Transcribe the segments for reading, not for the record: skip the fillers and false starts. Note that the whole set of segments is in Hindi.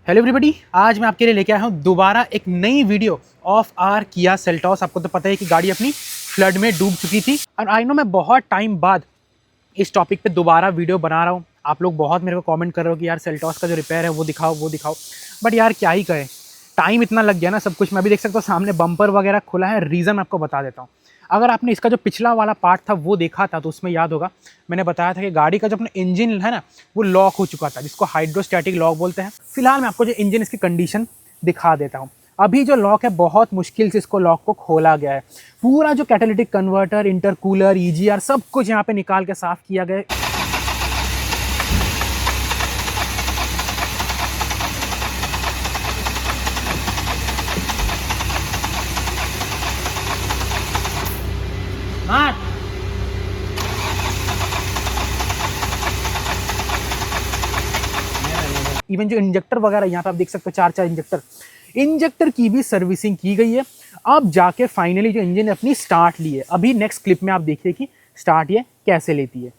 हेलो एवरीबॉडी, आज मैं आपके लिए लेके आया हूँ दोबारा एक नई वीडियो ऑफ आर किया सेल्टॉस। आपको तो पता है कि गाड़ी अपनी फ्लड में डूब चुकी थी और आई नो मैं बहुत टाइम बाद इस टॉपिक पे दोबारा वीडियो बना रहा हूँ। आप लोग बहुत मेरे को कमेंट कर रहे हो कि यार सेल्टॉस का जो रिपेयर है वो दिखाओ। बट यार क्या ही करें, टाइम इतना लग गया ना सब कुछ। मैं भी देख सकता हूँ सामने बम्पर वगैरह खुला है। रीज़न मैं आपको बता देता हूँ। अगर आपने इसका जो पिछला वाला पार्ट था वो देखा था तो उसमें याद होगा मैंने बताया था कि गाड़ी का जो अपना इंजन है ना वो लॉक हो चुका था, जिसको हाइड्रोस्टैटिक लॉक बोलते हैं। फिलहाल मैं आपको जो इंजन इसकी कंडीशन दिखा देता हूँ। अभी जो लॉक है बहुत मुश्किल से इसको लॉक को खोला गया है। पूरा जो कैटालिटिक कन्वर्टर, इंटरकूलर, ईजीआर सब कुछ यहाँ पे निकाल के साफ किया गया है। इवन जो इंजेक्टर वगैरह यहाँ पे आप देख सकते हो, चार इंजेक्टर की भी सर्विसिंग की गई है। अब जाके फाइनली जो इंजन अपनी स्टार्ट ली है। अभी नेक्स्ट क्लिप में आप देखिए कि स्टार्ट ये कैसे लेती है।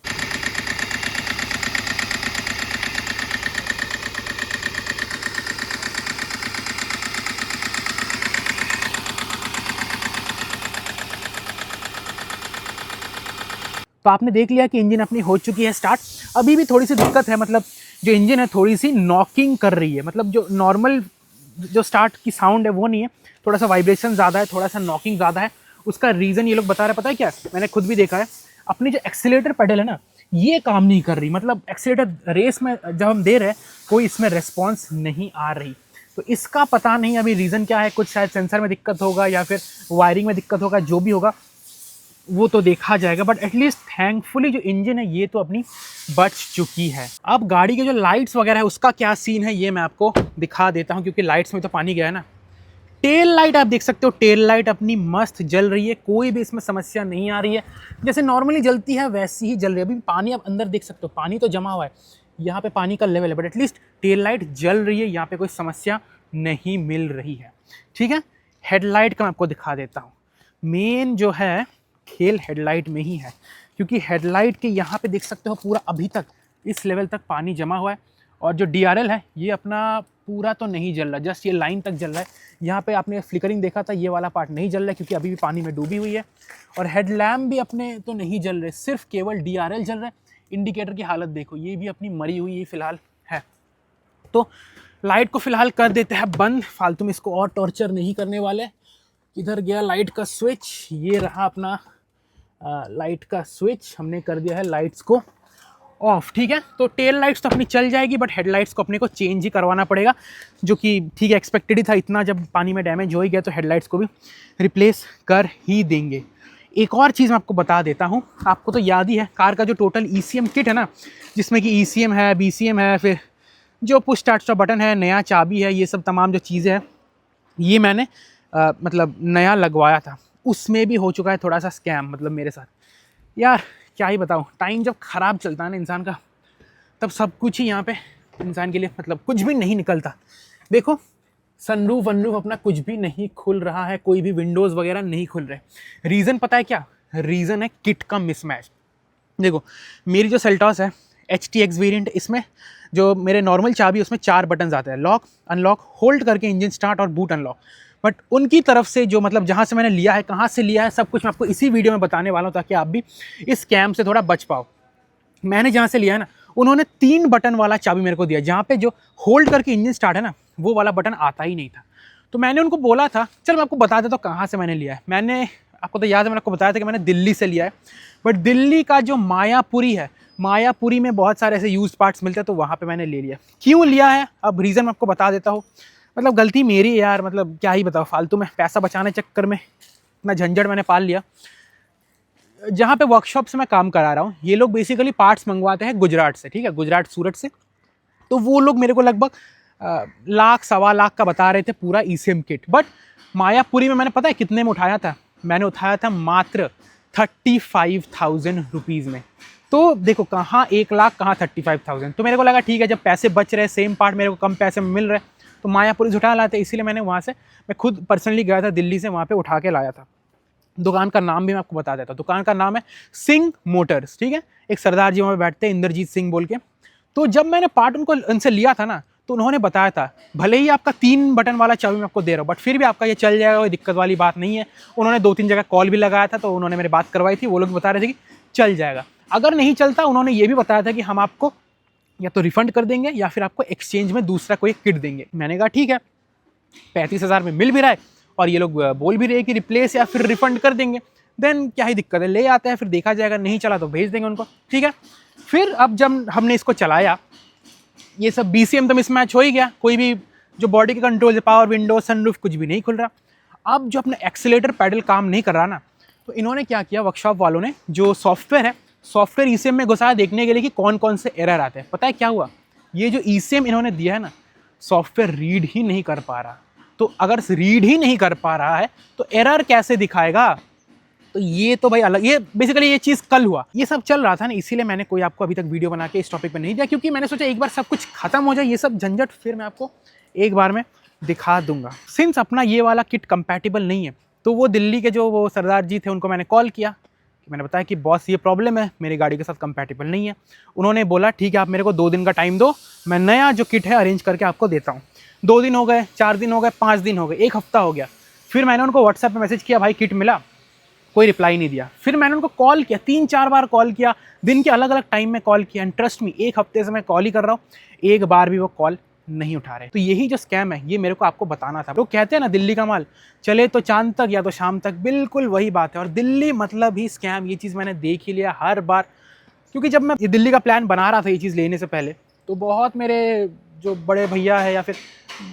तो आपने देख लिया कि इंजन अपनी हो चुकी है स्टार्ट। अभी भी थोड़ी सी दिक्कत है, मतलब जो इंजन है थोड़ी सी नॉकिंग कर रही है। मतलब जो नॉर्मल जो स्टार्ट की साउंड है वो नहीं है, थोड़ा सा वाइब्रेशन ज़्यादा है, थोड़ा सा नॉकिंग ज़्यादा है। उसका रीज़न ये लोग बता रहे हैं, पता है क्या? मैंने खुद भी देखा है। अपनी जो एक्सीलेटर पेडल है ना ये काम नहीं कर रही। मतलब एक्सीलेटर रेस में जब हम दे रहे हैं कोई इसमें रेस्पॉन्स नहीं आ रही। तो इसका पता नहीं अभी रीज़न क्या है। कुछ शायद सेंसर में दिक्कत होगा या फिर वायरिंग में दिक्कत होगा, जो भी होगा वो तो देखा जाएगा। बट एटलीस्ट थैंकफुली जो इंजन है ये तो अपनी बच चुकी है। अब गाड़ी के जो लाइट्स वगैरह है उसका क्या सीन है ये मैं आपको दिखा देता हूँ, क्योंकि लाइट्स में तो पानी गया है ना। टेल लाइट आप देख सकते हो, टेल लाइट अपनी मस्त जल रही है, कोई भी इसमें समस्या नहीं आ रही है। जैसे नॉर्मली जलती है वैसी ही जल रही है। अभी पानी आप अंदर देख सकते हो, पानी तो जमा हुआ है, यहाँ पे पानी का लेवल है, बट एटलीस्ट टेल लाइट जल रही है, यहाँ पे कोई समस्या नहीं मिल रही है। ठीक है, हेडलाइट का मैं आपको दिखा देता हूँ। मेन जो है खेल हेडलाइट में ही है, क्योंकि हेडलाइट के यहाँ पे देख सकते हो पूरा अभी तक इस लेवल तक पानी जमा हुआ है। और जो DRL है ये अपना पूरा तो नहीं जल रहा, जस्ट ये लाइन तक जल रहा है। यहाँ पे आपने फ्लिकरिंग देखा था, ये वाला पार्ट नहीं जल रहा है क्योंकि अभी भी पानी में डूबी हुई है। और हेडलैम्प भी अपने तो नहीं जल रहे, सिर्फ केवल DRL जल रहा है। इंडिकेटर की हालत देखो, ये भी अपनी मरी हुई फिलहाल है। तो लाइट को फिलहाल कर देते हैं बंद, फालतू में इसको और टॉर्चर नहीं करने वाले। किधर गया लाइट का स्विच? ये रहा अपना लाइट का स्विच, हमने कर दिया है लाइट्स को ऑफ। ठीक है, तो टेल लाइट्स तो अपनी चल जाएगी, बट हेडलाइट्स को अपने को चेंज ही करवाना पड़ेगा, जो कि ठीक है एक्सपेक्टेड ही था। इतना जब पानी में डैमेज हो ही गया तो हेडलाइट्स को भी रिप्लेस कर ही देंगे। एक और चीज़ मैं आपको बता देता हूँ, आपको तो याद ही है कार का जो टोटल ECM किट है ना, जिसमें कि ECM है, BCM है, फिर जो पुश स्टार्ट स्टॉप बटन है, नया चाबी है, ये सब तमाम जो चीज़ें हैं ये मैंने मतलब नया लगवाया था। उसमें भी हो चुका है थोड़ा सा स्कैम, मतलब मेरे साथ। यार क्या ही बताऊँ, टाइम जब ख़राब चलता है ना इंसान का, तब सब कुछ ही यहाँ पे इंसान के लिए मतलब कुछ भी नहीं निकलता। देखो सनरूफ वनरूफ अपना कुछ भी नहीं खुल रहा है, कोई भी विंडोज़ वगैरह नहीं खुल रहे। रीज़न पता है क्या? रीज़न है किट का मिसमैच। देखो मेरी जो सेल्टॉस है HTX वेरिएंट, इसमें जो मेरे नॉर्मल चाबी उसमें 4 बटन आते हैं, लॉक, अनलॉक, होल्ड करके इंजन स्टार्ट और बूट अनलॉक। बट उनकी तरफ से जो मतलब जहाँ से मैंने लिया है, कहाँ से लिया है, सब कुछ मैं आपको इसी वीडियो में बताने वाला हूँ, ताकि आप भी इस स्कैम से थोड़ा बच पाओ। मैंने जहाँ से लिया है ना, उन्होंने 3 बटन वाला चाबी मेरे को दिया, जहाँ पे जो होल्ड करके इंजन स्टार्ट है ना वो वाला बटन आता ही नहीं था। तो मैंने उनको बोला था, चल मैं आपको बता देता हूँ कहाँ से मैंने लिया है। मैंने आपको तो याद है मैंने आपको बताया था कि मैंने दिल्ली से लिया है। बट दिल्ली का जो मायापुरी है, मायापुरी में बहुत सारे ऐसे यूज पार्ट्स मिलते हैं, तो वहाँ पे मैंने ले लिया। क्यों लिया है अब रीज़न मैं आपको बता देता हूँ। मतलब गलती मेरी है यार, मतलब क्या ही बताओ, फालतू में पैसा बचाने चक्कर में इतना झंझट मैंने पाल लिया। जहाँ पे वर्कशॉप से मैं काम करा रहा हूँ, ये लोग बेसिकली पार्ट्स मंगवाते हैं गुजरात से, ठीक है, गुजरात सूरत से। तो वो लोग मेरे को लगभग लाख सवा लाख का बता रहे थे पूरा ECM किट। बट मायापुरी में मैंने पता है कितने में उठाया था? मैंने उठाया था मात्र 35,000 रुपीज़ में। तो देखो कहाँ 1 लाख, कहाँ 35,000। तो मेरे को लगा ठीक है, जब पैसे बच रहे, सेम पार्ट मेरे को कम पैसे में मिल रहे, तो मायापुरी से उठा लाते। इसीलिए मैंने वहाँ से, मैं खुद पर्सनली गया था दिल्ली से, वहाँ पे उठा के लाया था। दुकान का नाम भी मैं आपको बता देता हूँ। दुकान का नाम है सिंह मोटर्स, ठीक है। एक सरदार जी वहाँ पे बैठते हैं, इंद्रजीत सिंह बोल के। तो जब मैंने पार्ट उनको उनसे लिया था ना, तो उन्होंने बताया था भले ही आपका 3 बटन वाला चाबी मैं आपको दे रहा हूँ, बट फिर भी आपका ये चल जाएगा, कोई दिक्कत वाली बात नहीं है। उन्होंने 2-3 जगह कॉल भी लगाया था, तो उन्होंने मेरी बात करवाई थी, वो लोग बता रहे थे कि चल जाएगा। अगर नहीं चलता उन्होंने ये भी बताया था कि हम आपको या तो रिफंड कर देंगे या फिर आपको एक्सचेंज में दूसरा कोई किट देंगे। मैंने कहा ठीक है, 35,000 में मिल भी रहा है और ये लोग बोल भी रहे हैं कि रिप्लेस या फिर रिफंड कर देंगे, देन क्या ही दिक्कत है, ले आते हैं, फिर देखा जाएगा, नहीं चला तो भेज देंगे उनको, ठीक है। फिर अब जब हमने इसको चलाया, ये सब BCM तो मिसमैच हो ही गया, कोई भी जो बॉडी के कंट्रोल है, पावर विंडो, सनरूफ, कुछ भी नहीं खुल रहा। अब जो अपना एक्सीलेटर पैडल काम नहीं कर रहा ना, तो इन्होंने क्या किया, वर्कशॉप वालों ने जो सॉफ्टवेयर है, सॉफ्टवेयर ECM में घुसाया देखने के लिए कि कौन कौन से एरर आते हैं। पता है क्या हुआ, ये जो ECM इन्होंने दिया है ना, सॉफ्टवेयर रीड ही नहीं कर पा रहा। तो अगर रीड ही नहीं कर पा रहा है तो एरर कैसे दिखाएगा। तो ये तो भाई अलग, ये बेसिकली ये चीज़ कल हुआ, ये सब चल रहा था ना, इसीलिए मैंने कोई आपको अभी तक वीडियो बना के इस टॉपिक पे नहीं दिया, क्योंकि मैंने सोचा एक बार सब कुछ खत्म हो जाए, ये सब झंझट फिर मैं आपको एक बार में दिखा दूंगा। सिंस अपना ये वाला किट कंपैटिबल नहीं है, तो वो दिल्ली के जो वो सरदार जी थे उनको मैंने कॉल किया, मैंने बताया कि बॉस ये प्रॉब्लम है, मेरी गाड़ी के साथ कंपैटिबल नहीं है। उन्होंने बोला ठीक है, आप मेरे को 2 दिन का टाइम दो, मैं नया जो किट है अरेंज करके आपको देता हूँ। 2 दिन हो गए, 4 दिन हो गए, 5 दिन हो गए, 1 हफ्ता हो गया। फिर मैंने उनको व्हाट्सएप पे मैसेज किया, भाई किट मिला, कोई रिप्लाई नहीं दिया। फिर मैंने उनको कॉल किया, 3-4 बार कॉल किया, दिन के अलग अलग टाइम में कॉल किया, एंड ट्रस्ट मी 1 हफ्ते से मैं कॉल ही कर रहा हूँ, एक बार भी वो कॉल नहीं उठा रहे। तो यही जो स्कैम है, ये मेरे को आपको बताना था। लोग कहते हैं ना दिल्ली का माल चले तो चांद तक या तो शाम तक, बिल्कुल वही बात है। और दिल्ली मतलब ही स्कैम, ये चीज़ मैंने देख ही लिया हर बार, क्योंकि जब मैं ये दिल्ली का प्लान बना रहा था ये चीज़ लेने से पहले, तो बहुत मेरे जो बड़े भैया है या फिर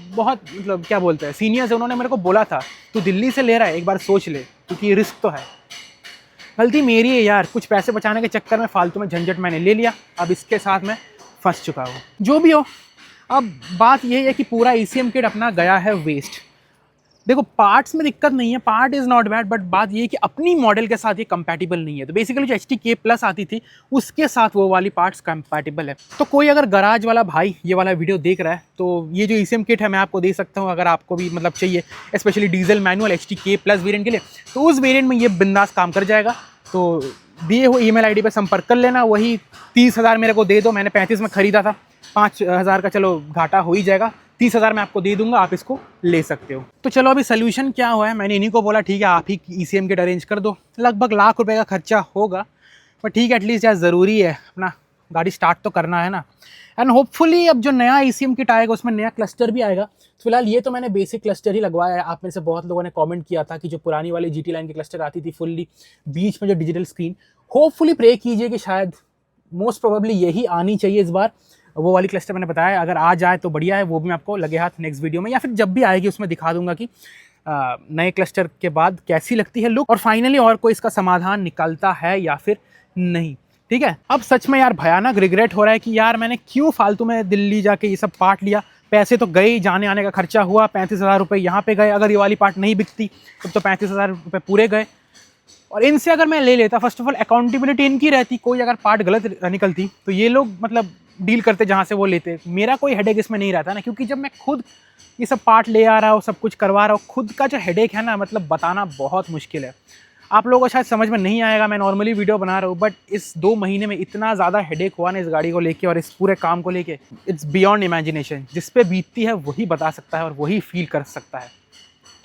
बहुत मतलब क्या बोलते हैं सीनियर्स है, उन्होंने मेरे को बोला था तू दिल्ली से ले रहा है, एक बार सोच ले, क्योंकि रिस्क तो है। गलती मेरी है यार, कुछ पैसे बचाने के चक्कर में फालतू में झंझट मैंने ले लिया, अब इसके साथ मैं फंस चुका हूँ। जो भी हो, अब बात यही है कि पूरा ECM किट अपना गया है वेस्ट। देखो पार्ट्स में दिक्कत नहीं है, part is not bad, but बात ये है कि अपनी मॉडल के साथ ये कंपैटिबल नहीं है। तो बेसिकली जो HTK+ आती थी उसके साथ वो वाली पार्ट्स कंपैटिबल है। तो कोई अगर गराज वाला भाई ये वाला वीडियो देख रहा है, तो ये जो ECM किट है मैं आपको दे सकता हूँ, अगर आपको भी मतलब चाहिए, specially diesel manual HTK+ variant के लिए, तो उस वेरिएंट में ये बिंदास काम कर जाएगा। तो दिए हुए ईमेल आईडी पर संपर्क कर लेना। वही 30,000 मेरे को दे दो, मैंने 35 में ख़रीदा था, 5,000 का चलो घाटा हो ही जाएगा, 30,000 मैं आपको दे दूंगा, आप इसको ले सकते हो। तो चलो अभी सोल्यूशन क्या हुआ है, मैंने इन्हीं को बोला ठीक है आप ही ECM किट अरेंज कर दो, लगभग ₹1,00,000 का खर्चा होगा, पर ठीक है एटलीस्ट यार ज़रूरी है, अपना गाड़ी स्टार्ट तो करना है ना। एंड होपफुली अब जो नया ECM किट आएगा उसमें नया क्लस्टर भी आएगा। फिलहाल ये तो मैंने बेसिक क्लस्टर ही लगवाया है। आप में से बहुत लोगों ने कमेंट किया था कि जो पुरानी वाली GT लाइन की क्लस्टर आती थी फुल्ली, बीच में जो डिजिटल स्क्रीन, होपफुली प्रे कीजिए कि शायद मोस्ट प्रोबेबली यही आनी चाहिए इस बार। वो वाली क्लस्टर मैंने बताया, अगर आ जाए तो बढ़िया है, वो भी मैं आपको लगे हाथ नेक्स्ट वीडियो में या फिर जब भी आएगी उसमें दिखा दूंगा कि नए क्लस्टर के बाद कैसी लगती है लुक, और फाइनली और कोई इसका समाधान निकलता है या फिर नहीं। ठीक है, अब सच में यार भयानक रिग्रेट हो रहा है कि यार मैंने क्यों फालतू में दिल्ली जाके ये सब पार्ट लिया। पैसे तो गए, जाने आने का खर्चा हुआ, 35,000 रुपये यहाँ पे गए। अगर ये वाली पार्ट नहीं बिकती तब तो 35,000 रुपये पूरे गए। और इनसे अगर मैं ले लेता, फर्स्ट ऑफ ऑल अकाउंटेबिलिटी इनकी रहती, कोई अगर पार्ट गलत निकलती तो ये लोग मतलब डील करते जहाँ से वो लेते, मेरा कोई हेडेक इसमें नहीं रहता ना। क्योंकि जब मैं खुद ये सब पार्ट ले आ रहा हूँ, सब कुछ करवा रहा हूँ, खुद का जो हेडेक है ना, मतलब बताना बहुत मुश्किल है। आप लोगों को शायद समझ में नहीं आएगा, मैं नॉर्मली वीडियो बना रहा हूँ, बट इस 2 महीने में इतना ज़्यादा हेडेक हुआ ना इस गाड़ी को लेके और इस पूरे काम को लेके, इट्स बियॉन्ड इमेजिनेशन। जिस पे बीतती है वही बता सकता है और वही फील कर सकता है।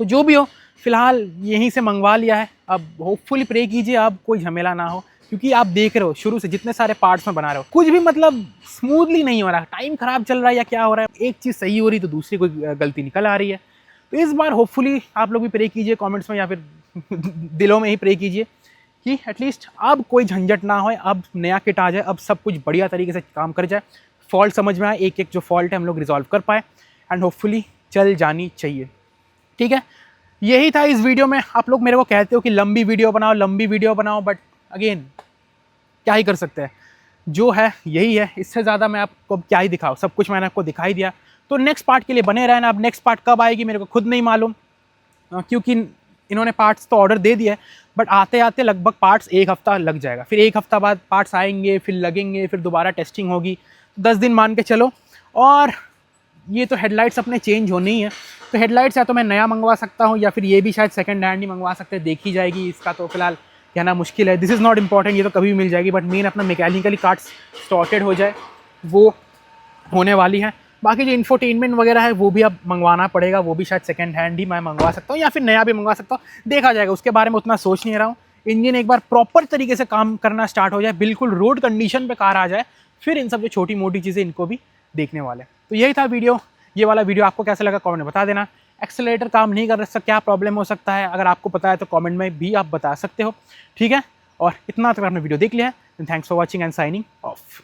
तो जो भी हो, फिलहाल यहीं से मंगवा लिया है। अब होपफुली प्रे कीजिए अब कोई झमेला ना हो, क्योंकि आप देख रहे हो शुरू से जितने सारे पार्ट्स में बना रहे हो, कुछ भी मतलब स्मूथली नहीं हो रहा, टाइम खराब चल रहा है या क्या हो रहा है, एक चीज़ सही हो रही तो दूसरी कोई गलती निकल आ रही है। तो इस बार होपफुली आप लोग भी प्रे कीजिए कमेंट्स में या फिर दिलों में ही प्रे कीजिए कि एटलीस्ट अब कोई झंझट ना हो, अब नया किट आ जाए, अब सब कुछ बढ़िया तरीके से काम कर जाए, फॉल्ट समझ में आए, एक एक जो फॉल्ट है हम लोग रिजॉल्व कर पाए, एंड होपफुली चल जानी चाहिए। ठीक है, यही था इस वीडियो में। आप लोग मेरे को कहते हो कि लंबी वीडियो बनाओ, लंबी वीडियो बनाओ, बट अगेन क्या ही कर सकते हैं, जो है यही है। इससे ज़्यादा मैं आपको क्या ही दिखाऊँ, सब कुछ मैंने आपको दिखाई दिया। तो नेक्स्ट पार्ट के लिए बने रहना। अब नेक्स्ट पार्ट कब आएगी मेरे को खुद नहीं मालूम, क्योंकि इन्होंने पार्ट्स तो ऑर्डर दे दिया है, बट आते आते लगभग पार्ट्स 1 हफ्ता लग जाएगा। फिर 1 हफ्ता बाद पार्ट्स आएंगे, फिर लगेंगे, फिर दोबारा टेस्टिंग होगी, 10 दिन मान के चलो। और ये तो हेडलाइट्स अपने चेंज होनी ही है, तो हेडलाइट्स या तो मैं नया मंगवा सकता हूँ या फिर ये भी शायद सेकंड हैंड ही मंगवा सकते हैं, देखी जाएगी। इसका तो फिलहाल कहना मुश्किल है, दिस इज़ नॉट इम्पॉर्टेंट, ये तो कभी भी मिल जाएगी, बट मेन अपना मैकेनिकली कार्ड्स सॉर्टेड हो जाए, वो होने वाली है। बाकी जो इंफोटेनमेंट वगैरह है वो भी अब मंगवाना पड़ेगा, वो भी शायद सेकंड हैंड ही मैं मंगवा सकता हूँ या फिर नया भी मंगवा सकता हूँ, देखा जाएगा, उसके बारे में उतना सोच नहीं रहा हूँ। इंजन एक बार प्रॉपर तरीके से काम करना स्टार्ट हो जाए, बिल्कुल रोड कंडीशन पे कार आ जाए, फिर इन सब जो छोटी मोटी चीज़ें इनको भी देखने वाले। तो यही था वीडियो, ये वाला वीडियो आपको कैसा लगा कमेंट में बता देना। एक्सेलरेटर काम नहीं कर सकता, क्या प्रॉब्लम हो सकता है, अगर आपको पता है तो कमेंट में भी आप बता सकते हो, ठीक है। और इतना तक आपने वीडियो देख लिया है, thanks for watching and signing off.